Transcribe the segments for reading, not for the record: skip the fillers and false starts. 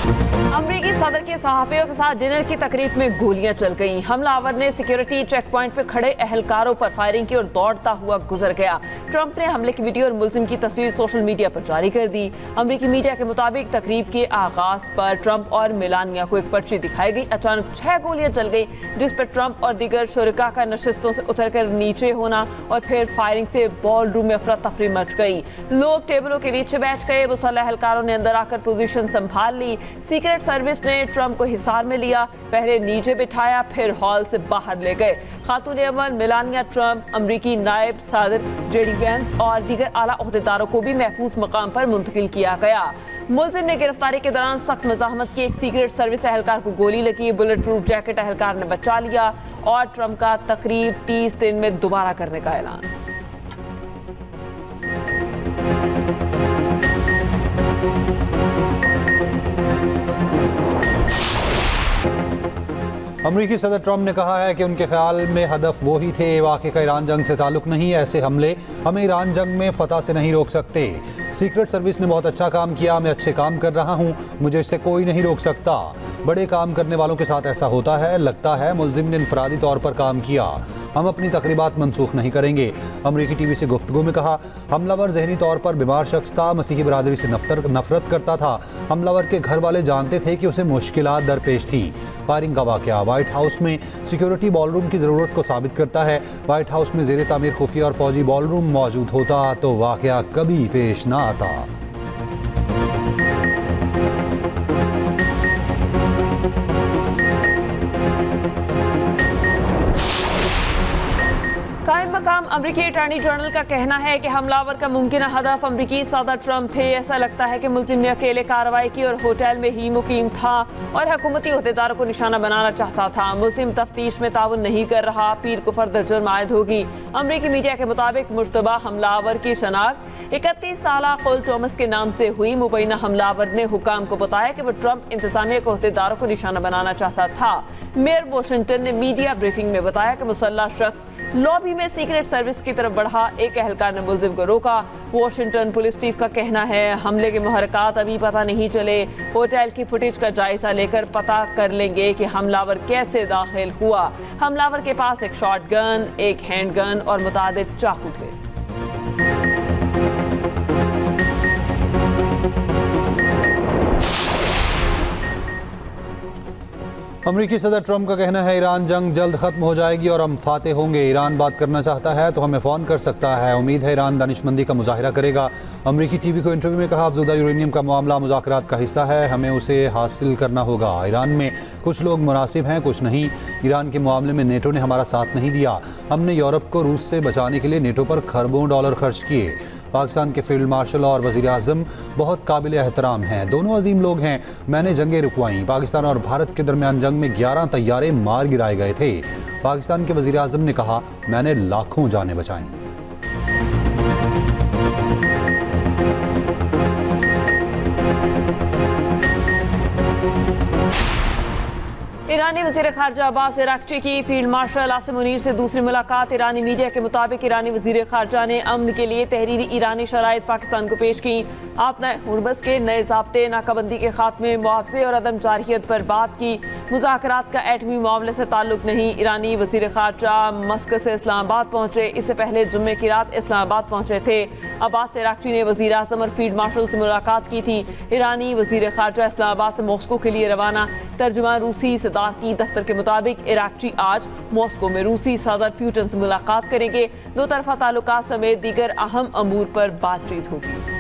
अमरीकी सदर के सहाफियों के साथ डिनर की तकरीब में गोलियां चल गईं। हमलावर ने सिक्योरिटी चेक पॉइंट पर खड़े एहलकारों पर फायरिंग की और दौड़ता हुआ गुजर गया। ट्रंप ने हमले की वीडियो और मुल्जिम की तस्वीर सोशल मीडिया पर जारी कर दी। अमरीकी मीडिया के मुताबिक तकरीब के आगाज पर ट्रंप और मेलानिया को एक पर्ची दिखाई गई। अचानक 6 गोलियां चल गई, जिस पर ट्रंप और दीगर शुरका का नशिस्तों से उतरकर नीचे होना और फिर फायरिंग से बॉल रूम में अफरा तफरी मच गई। लोग टेबलों के नीचे बैठ गए। मुसल्लह एहलकारों ने अंदर आकर पोजीशन संभाल ली। सीक्रेट सर्विस ने ट्रंप को हिसार में लिया, पहले नीचे बिठाया, फिर हॉल से बाहर ले गए। खातून अव्वल मेलानिया ट्रंप, अमरीकी नायब सदर जेडी वेंस और दीगर आला ओहदेदारों को भी महफूज मकाम पर मुंतकिल किया गया। मुलजिम ने गिरफ्तारी के दौरान सख्त मज़ाहमत की। एक सीक्रेट सर्विस एहलकार को गोली लगी। बुलेट प्रूफ जैकेट एहलकार ने बचा लिया और ट्रंप का तकरीब 30 दिन में दोबारा करने का ऐलान। अमरीकी सदर ट्रंप ने कहा है कि उनके ख्याल में हदफ वो ही थे। वाकई का ईरान जंग से ताल्लुक नहीं है। ऐसे हमले हमें ईरान जंग में फतह से नहीं रोक सकते। सीक्रेट सर्विस ने बहुत अच्छा काम किया। मैं अच्छे काम कर रहा हूँ, मुझे इससे कोई नहीं रोक सकता। बड़े काम करने वालों के साथ ऐसा होता है। लगता है मुलजिम ने इनफरादी तौर पर काम किया। हम अपनी तकरीबात मनसूख नहीं करेंगे। अमरीकी टीवी से गुफ्तगू में कहा, हमलावर जहनी तौर पर बीमार शख्स था, मसीही बरादरी से नफरत करता था। हमलावर के घर वाले जानते थे कि उसे मुश्किलात दरपेश थी। फायरिंग का वाकया व्हाइट हाउस में सिक्योरिटी बॉलरूम की ज़रूरत को साबित करता है। व्हाइट हाउस में ज़ेर तामीर खुफिया और फौजी बॉलरूम मौजूद होता तो वाकया कभी पेश ना आता। मकाम अमरीकी अटॉर्नी जनरल का कहना है कि हमलावर का मुमकिन हदफ अमरीकी सदर ट्रंप थे। ऐसा लगता है कि मुलजिम ने अकेले कार्रवाई की और होटल में ही मुकीम था और हुकूमती अहदेदारों को निशाना बनाना चाहता था। मुलजिम तफ्तीश में ताउन नहीं कर रहा, पीर को फर्द जुर्म आयद होगी। अमरीकी मीडिया के मुताबिक मुश्तबा हमलावर की शनाख्त 31 साला कोल थॉमस के नाम से हुई। मुबैना हमलावर ने हुकाम को बताया कि वो ट्रंप इंतजामिया के अहदेदारों को निशाना बनाना चाहता था। मेयर वॉशिंगटन ने मीडिया ब्रीफिंग में बताया कि मुसल्लह शख्स लॉबी में सीक्रेट सर्विस की तरफ बढ़ा। एक एहलकार ने मुलजिम को रोका। वॉशिंगटन पुलिस चीफ का कहना है, हमले के मुहरकात अभी पता नहीं चले। होटल की फुटेज का जायजा लेकर पता कर लेंगे कि हमलावर कैसे दाखिल हुआ। हमलावर के पास एक शॉट गन, एक हैंड गन और मुतादिद चाकू थे। अमरीकी सदर ट्रंप का कहना है, ईरान जंग जल्द खत्म हो जाएगी और हम फाते होंगे। ईरान बात करना चाहता है तो हमें फ़ोन कर सकता है। उम्मीद है ईरान दानिशमंदी का मुजाहिरा करेगा। अमरीकी टीवी को इंटरव्यू में कहा, अफज़ुदा यूरेनियम का मामला मुज़ाकरात का हिस्सा है, हमें उसे हासिल करना होगा। ईरान में कुछ लोग मुनासिब हैं, कुछ नहीं। ईरान के मामले में नेटो ने हमारा साथ नहीं दिया। हमने यूरोप को रूस से बचाने के लिए नेटो पर खरबों डॉलर खर्च किए। पाकिस्तान के फील्ड मार्शल और वज़ीर आज़म बहुत काबिल एहतराम हैं। दोनों अजीम लोग हैं। मैंने जंगें रुकवाईं। पाकिस्तान और भारत के दरमियान जंग में 11 तैयारे मार गिराए गए थे। पाकिस्तान के वज़ीर आज़म ने कहा, मैंने लाखों जानें बचाईं। ईरानी वज़ीर ख़ारजा अब्बास अराग़ची की फील्ड मार्शल आसिम मुनीर से दूसरी मुलाकात। ईरानी मीडिया के मुताबिक ईरानी वज़ीर ख़ारजा ने अमन के लिए तहरीरी ईरानी शराइत पाकिस्तान को पेश की। आपने हुर्बस के नए ज़ाब्ते, नाकाबंदी के खात्मे, मुआवजे और अदम जारहियत पर बात की। मुज़ाकरात का एटमी मामले से ताल्लुक नहीं। ईरानी वज़ीर ख़ारजा मस्कत से इस्लामाबाद पहुँचे। इससे पहले जुम्मे की रात इस्लामाबाद पहुँचे थे। अब्बास अराग़ची ने वज़ीर आज़म और फील्ड मार्शल से मुलाकात की थी। ईरानी वज़ीर ख़ारजा इस्लामाबाद से मॉस्को के लिए रवाना। तर्जुमान रूसी सदारती दफ्तर के मुताबिक अराग़ची आज मॉस्को में रूसी सदर पुतिन से मुलाकात करेंगे। दो तरफा ताल्लुकात समेत दीगर अहम अमूर पर बातचीत होगी।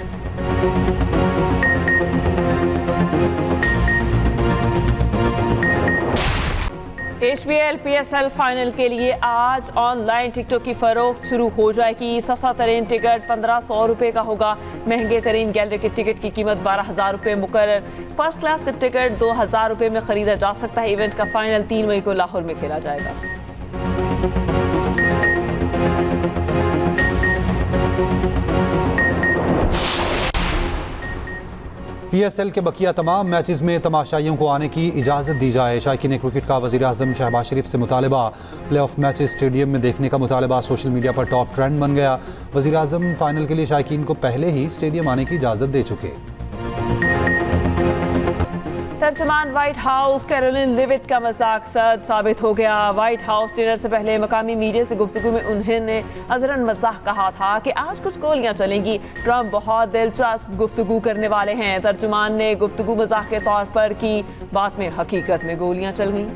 HBL PSL फाइनल के लिए आज ऑनलाइन टिकटों की फरोख्त शुरू हो जाएगी। सस्ता तरीन टिकट 1500 रुपये का होगा। महंगे तरीन गैलरी के टिकट की कीमत 12,000 रुपये मुकर्रर। फर्स्ट क्लास का टिकट 2,000 रुपये में खरीदा जा सकता है। इवेंट का फाइनल 3 मई को लाहौर में खेला जाएगा। PSL के बकिया तमाम मैचेस में तमाशाइयों को आने की इजाज़त दी जाए। शायकीन क्रिकेट का वज़ीर आज़म शहबाज शरीफ से मुतालबा। प्ले ऑफ मैचेस स्टेडियम में देखने का मुतालबा सोशल मीडिया पर टॉप ट्रेंड बन गया। वज़ीर आज़म फाइनल के लिए शायकीन को पहले ही स्टेडियम आने की इजाज़त दे चुके। तर्जुमान व्हाइट हाउस कैरोलिन लिविट का मजाक सद साबित हो गया। व्हाइट हाउस डिनर से पहले मकामी मीडिया से गुफ्तगू में उन्होंने अजरन मजाक कहा था कि आज कुछ गोलियां चलेंगी। ट्रंप बहुत दिलचस्प गुफ्तगू करने वाले हैं। तर्जुमान ने गुफ्तगू मजाक के तौर पर की, बाद में हकीकत में गोलियां चल गईं।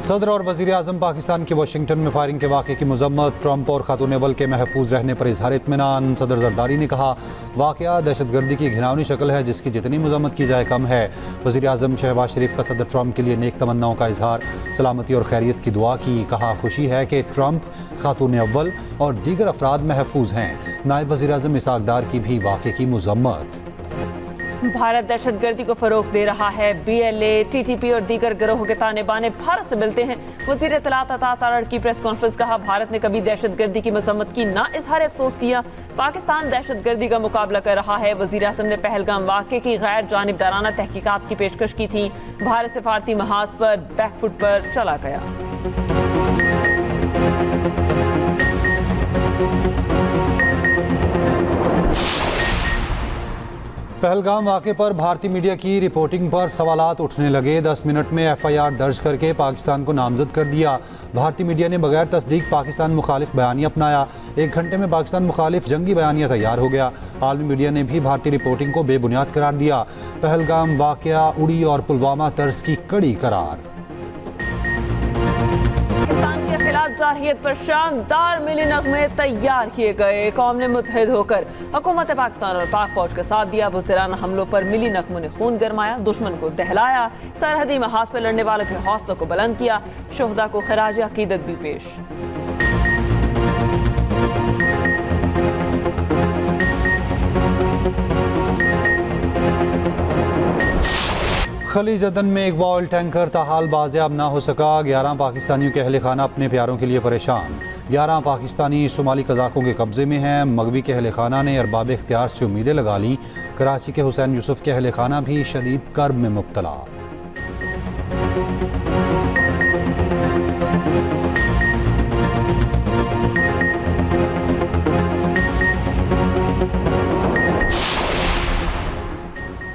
सदर और वजीर आजम पाकिस्तान के वाशिंगटन में फायरिंग के वाक़े की मजम्मत। ट्रंप और खातून अव्वल के महफूज रहने पर इजहार इत्मीनान। सदर जरदारी ने कहा, वाक़या दहशतगर्दी की घिनौनी शक्ल है जिसकी जितनी मजम्मत की जाए कम है। वजीर आजम शहबाज शरीफ का सदर ट्रंप के लिए नेक तमन्नाओं का इजहार, सलामती और खैरियत की दुआ की। कहा, खुशी है कि ट्रंप, खातून अव्वल और दीगर अफराद महफूज हैं। नायब वजीर आजम इसाक डार की भी वाक़े की मजम्मत। भारत दहशतगर्दी को फरोग दे रहा है। BLA, TTP और दीगर गिरोह के ताने बाने भारत से मिलते हैं। वजीर इत्तलात अता तारड़ की प्रेस कॉन्फ्रेंस। कहा, भारत ने कभी दहशतगर्दी की मजम्मत की ना इजहार अफसोस किया। पाकिस्तान दहशतगर्दी का मुकाबला कर रहा है। वजीर आज़म ने पहलगाम वाक़े की गैर जानिबदाराना तहकीकात की पेशकश की थी। भारत सिफारती महाज पर बैकफुट पर चला गया। पहलगाम वाक़े पर भारतीय मीडिया की रिपोर्टिंग पर सवालात उठने लगे। 10 मिनट में FIR दर्ज करके पाकिस्तान को नामजद कर दिया। भारतीय मीडिया ने बगैर तस्दीक पाकिस्तान मुखालिफ बयानिया अपनाया। 1 घंटे में पाकिस्तान मुखालिफ जंगी बयानिया तैयार हो गया। आलमी मीडिया ने भी भारतीय रिपोर्टिंग को बेबुनियाद करार दिया। पहलगाम वाक़या उड़ी और पुलवामा तर्ज की कड़ी करार। जारहियत पर शानदार मिली नगमे तैयार किए गए। कौम ने मुत्तहिद होकर हुकूमत पाकिस्तान और पाक फौज का साथ दिया। बुज़दिराना हमलों पर मिली नगमों ने खून गरमाया, दुश्मन को दहलाया, सरहदी महाज पर लड़ने वालों के हौसलों को बुलंद किया। शोहदा को खराज अकीदत भी पेश। खलीज अदन में एक ऑयल टैंकर ताहाल बाजियाब ना हो सका। 11 पाकिस्तानियों के अहले खाना अपने प्यारों के लिए परेशान। 11 पाकिस्तानी सोमाली कज़ाकों के कब्जे में हैं। मगवी के अहले खाना ने अरबाब इख्तियार से उम्मीदें लगा लीं। कराची के हुसैन यूसुफ के अहले खाना भी शदीद कर्ब में मुब्तला।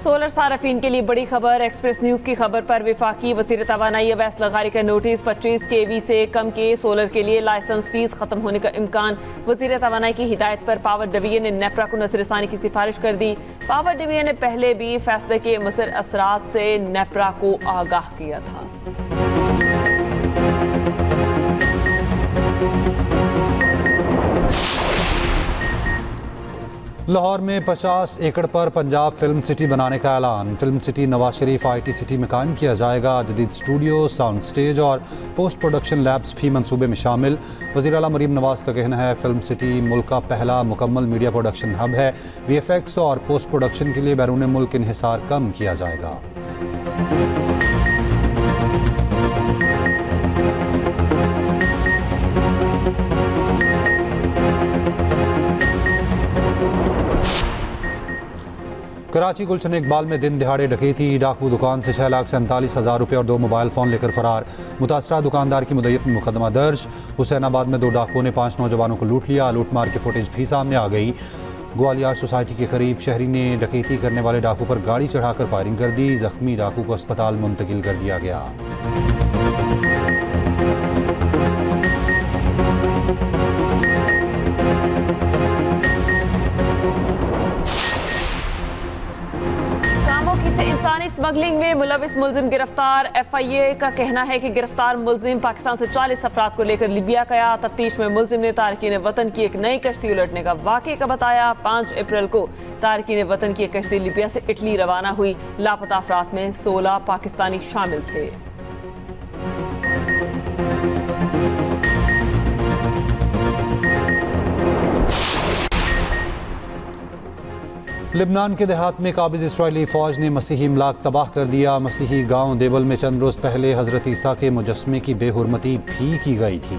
सोलर सार्फिन के लिए बड़ी खबर। एक्सप्रेस न्यूज की खबर पर विफाकी वज़ीर तवानाई अवैस लगारी का नोटिस। 25 kV से कम के सोलर के लिए लाइसेंस फीस खत्म होने का इम्कान। वज़ीर तवानाई की हिदायत पर पावर डिवीजन ने नेपरा को नज़रसानी की सिफारिश कर दी। पावर डिवीजन ने पहले भी फैसले के मुसर असरात से नेपरा को आगाह किया था। लाहौर में 50 एकड़ पर पंजाब फिल्म सिटी बनाने का ऐलान। Film city Nawaz Sharif IT city में कायम किया जाएगा। जदीद स्टूडियो, साउंड स्टेज और पोस्ट प्रोडक्शन लैब्स भी मंसूबे में शामिल। वज़ीर आला मरीम नवाज का कहना है, फिल्म सिटी मुल्क का पहला मुकम्मल मीडिया प्रोडक्शन हब है। VFX और पोस्ट प्रोडक्शन के लिए बैरून मुल्क इन्हिसार कम किया जाएगा। कराची गुलशन इकबाल में दिन दिहाड़े डकैती। डाकू दुकान से 6,47,000 रुपये और 2 मोबाइल फ़ोन लेकर फरार। मुतासरा दुकानदार की मुद्दत में मुकदमा दर्ज। हुसैनाबाद में 2 डाकुओं ने 5 नौजवानों को लूट लिया। लूटमार की फुटेज भी सामने आ गई। ग्वालियर सोसाइटी के करीब शहरी ने डकैती करने वाले डाकू पर गाड़ी चढ़ाकर फायरिंग कर दी। जख्मी डाकू को अस्पताल मुंतकिल कर दिया गया। इंसानी स्मगलिंग में मुलविस मुलजिम गिरफ्तार। FIA का कहना है कि गिरफ्तार मुलजिम पाकिस्तान से 40 अफराद को लेकर लिबिया गया। तफ्तीश में मुलजिम ने तारकीन वतन की एक नई कश्ती उलटने का वाक़े का बताया। 5 अप्रैल को तारकीन वतन की एक कश्ती लिबिया से इटली रवाना हुई। लापता अफराद में 16 पाकिस्तानी शामिल थे। लिबनान के देहात में काबिज इसराइली फ़ौज ने मसीही इमलाक तबाह कर दिया। मसीही गांव देबल में चंद रोज़ पहले हज़रत ईसा के मुजस्समे की बेहुरमती भी की गई थी।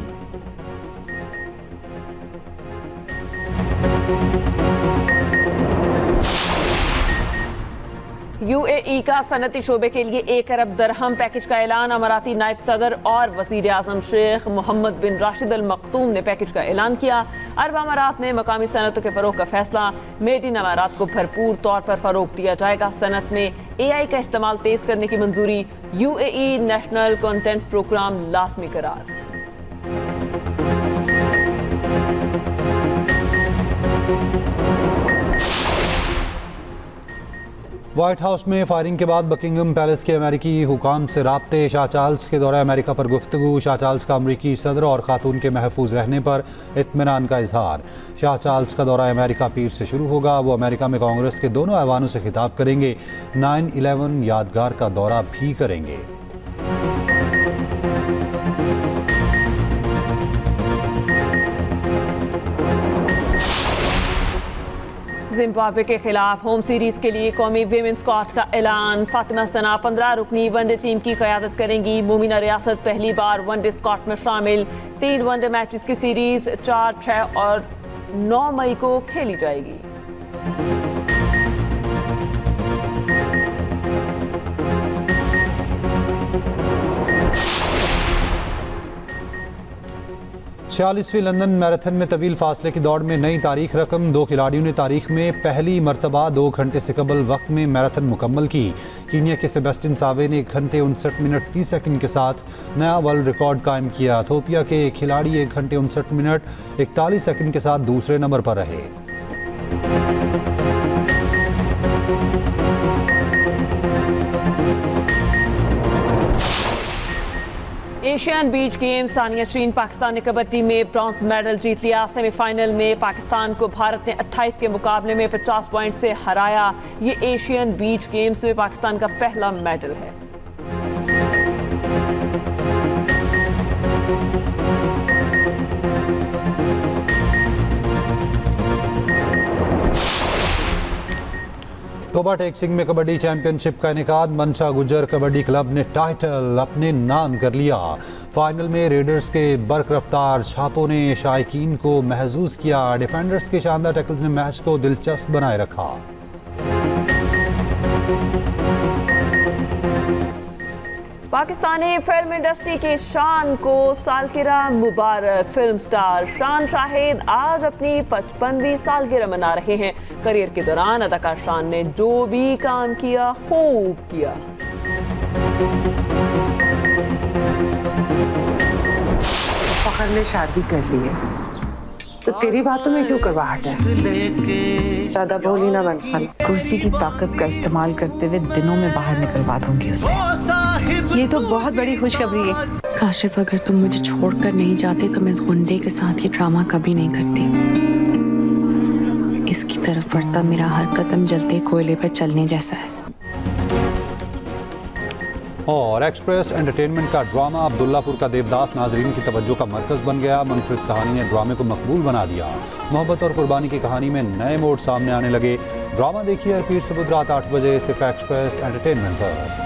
यूएई का सनती शोबे के लिए 1 अरब दरहम पैकेज का ऐलान। अमाराती नायब सदर और वजीर आजम शेख मोहम्मद बिन राशिद अल मखतूम ने पैकेज का ऐलान किया। अरब अमारात में मकामी सनतों के फरोग का फैसला। मेड इन अमारात को भरपूर तौर पर फरोग दिया जाएगा। सनत में AI का इस्तेमाल तेज करने की मंजूरी। यूएई नेशनल कंटेंट प्रोग्राम लाजमी करार। व्हाइट हाउस में फायरिंग के बाद बकिंगम पैलेस के अमेरिकी हुकाम से राब्ते। शाह चार्ल्स के दौरे अमेरिका पर गुफ्तगू। शाह चार्ल्स का अमरीकी सदर और खातून के महफूज रहने पर इत्मीनान का इजहार। शाह चार्ल्स का दौरा अमेरिका पीर से शुरू होगा। वो अमेरिका में कांग्रेस के दोनों ऐवानों से खिताब करेंगे। 9/11 यादगार का दौरा भी करेंगे। जिम्बाब्वे के खिलाफ होम सीरीज के लिए कौमी विमेन स्क्वाड का ऐलान। फातिमा सना 15 रुकनी वनडे टीम की क़यादत करेंगी। मुमीना रियासत पहली बार वनडे स्क्वाड में शामिल। 3 वनडे मैचेस की सीरीज 4, 6 और 9 मई को खेली जाएगी। छियालीसवीं लंदन मैराथन में तवील फासले की दौड़ में नई तारीख रकम। 2 खिलाड़ियों ने तारीख में पहली मरतबा 2 घंटे से कबल वक्त में मैराथन मुकम्मल की। कीनिया के सेबेस्टियन सावे ने 1 घंटे 59 मिनट 30 सेकंड के साथ नया वर्ल्ड रिकॉर्ड कायम किया। इथियोपिया के खिलाड़ी 1 घंटे 59 मिनट 41 सेकंड के साथ दूसरे नंबर पर रहे। एशियन बीच गेम्स सानिया चीन पाकिस्तान ने कबड्डी में ब्रॉन्ज मेडल जीत लिया। सेमीफाइनल में पाकिस्तान को भारत ने 28 के मुकाबले में 50 पॉइंट से हराया। ये एशियन बीच गेम्स में पाकिस्तान का पहला मेडल है। तोबा टेक सिंह में कबड्डी चैंपियनशिप का इनेकाद। मनशा गुज्जर कबड्डी क्लब ने टाइटल अपने नाम कर लिया। फाइनल में रेडर्स के बर्क रफ्तार छापों ने शायकीन को महसूस किया। डिफेंडर्स के शानदार टैकल्स ने मैच को दिलचस्प बनाए रखा। पाकिस्तानी फिल्म इंडस्ट्री की शान को सालगिरह मुबारक। फिल्म स्टार शान शाहिद आज अपनी 55वीं सालगिरह मना रहे हैं। करियर के दौरान अदाकार शान ने जो भी काम किया खूब किया। फखर ने शादी कर ली है तो तेरी बातों में क्यों करवाहट है? ज्यादा बोली ना बन खान। कुर्सी की ताकत का इस्तेमाल करते हुए दिनों में बाहर निकलवा दूंगी उसे। ये तो बहुत बड़ी खुशखबरी है। काशिफ, अगर तुम मुझे छोड़कर नहीं जाते तो मैं इस गुंडे के साथ ये ड्रामा कभी नहीं करती। इसकी तरफ बढ़ता मेरा हर कदम जलते कोयले पर चलने जैसा है। और एक्सप्रेस एंटरटेनमेंट का ड्रामा अब्दुल्लापुर का देवदास नाजरीन की तवज्जो का मरकज बन गया। मुनफरिद कहानी ने ड्रामे को मकबूल बना दिया। मोहब्बत और कुर्बानी की कहानी में नए मोड़ सामने आने लगे। ड्रामा देखिए हर पीर से बुध रात 8 बजे सिर्फ एक्सप्रेस एंटरटेनमेंट पर।